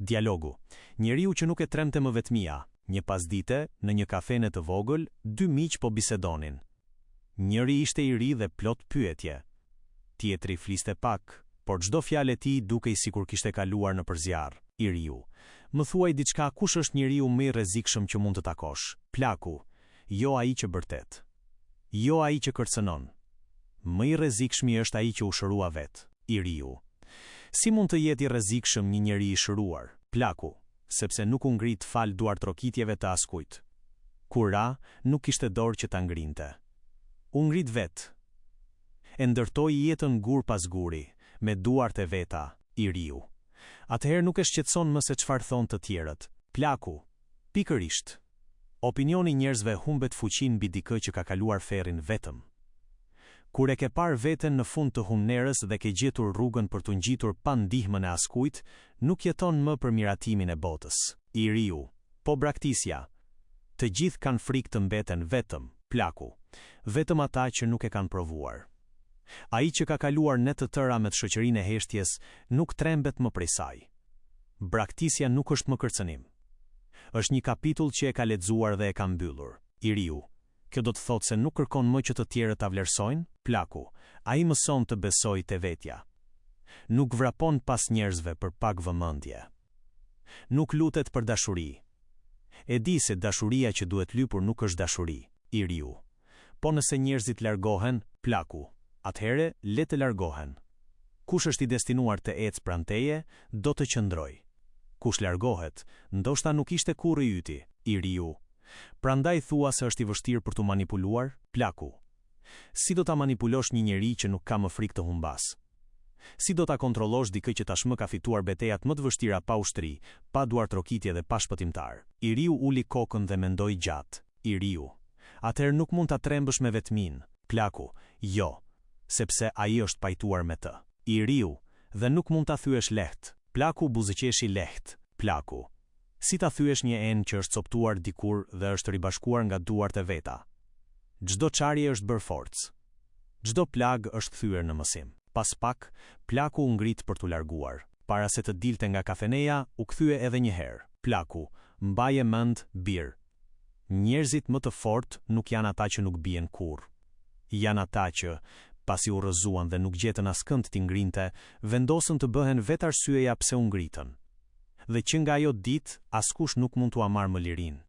Dialogu. Njeriu që nuk e tremte më vetmia. Një pasdite, në një kafene të vogël, dy miq po bisedonin. Njëri ishte i ri dhe plot pyetje. Tjetri fliste pak, por çdo fjalë e tij dukej sikur kishte kaluar në përzjarr. I riu. Më thuaj diçka, kush është njeriu më i rrezikshëm që mund të takosh? Plaku. Jo ai që bërtet. Jo ai që kërcënon. Më i rrezikshmi është ai që u shërua vet. I riu. Si mund të jetë i rrezikshëm një njeri i shëruar? Plaku. Sepse nuk u ngrit fal duar trokitjeve të askujt. Kur ra, nuk kishte dorë që ta ngrinte. U ngrit vet. E ndërtoi jetën gur pas guri, me duart e veta. I riu. Atëherë nuk e shqetëson më se çfarë thon të tjerët. Plaku. Pikërisht. Opinioni njerëzve humbet fuqinë mbi dikë që ka kaluar ferrin vetëm. Kur e ke parë veten në fund të humnerës dhe ke gjetur rrugën për t'u ngjitur pa ndihmën e askujt, nuk jeton më për miratimin e botës. I riu. Po braktisja. Të gjithë kanë frikë të mbeten vetëm. Plaku. Vetëm ata që nuk e kanë provuar. Ai që ka kaluar ne të tëra me të shoqërinë e heshtjes, nuk trembet më prej saj. Braktisja nuk është më kërcënim. Është një kapitull që e ka lexuar dhe e ka mbyllur. I riu. Kjo do të thotë se nuk kërkon më që të tjerët ta vlerësojnë? Plaku. Ai mëson të besojë te vetja. Nuk vrapon pas njerëzve për pak vëmendje. Nuk lutet për dashuri. E di se dashuria që duhet lypur nuk është dashuri. I riu. Po nëse njerëzit largohen, Plaku. Atëherë le të largohen. Kush është i destinuar të ecë pranë teje, do të qëndroj. Kush largohet, ndoshta nuk ishte kurrë i yti. I riu. Prandaj thua se është i vështirë për t'u manipuluar? Plaku. Si do ta manipulosh një njeri që nuk ka më frikë të humbas? Si do ta kontrollosh dikë që tashmë ka fituar betejat më të vështira pa ushtri, pa duar trokitje dhe pa shpëtimtar? I riu uli kokën dhe mendoi gjatë. I riu. Atëherë nuk mund ta trembësh me vetmin. Plaku. Jo, sepse ai është pajtuar me të. I riu. Dhe nuk mund ta thyesh lehtë. Plaku buzëqeshi lehtë. Plaku. Si ta thyesh një enë që është coptuar dikur dhe është ribashkuar nga duart e veta? Çdo çarje është bërë forcë. Çdo plag është thyer në mësim. Pas pak, Plaku u ngrit për t'u larguar. Para se të dilte nga kafeneja, u kthye edhe një herë. Plaku, mbaje mend, bir. Njerëzit më të fortë nuk janë ata që nuk bien kurrë. Janë ata që, pasi u rrëzuan dhe nuk gjetën askënd t'i ngrinte, vendosën të bëhen vetë arsyeja pse u ngritën. Dhe që nga ajo ditë, askush nuk mund t'u marrë më lirinë.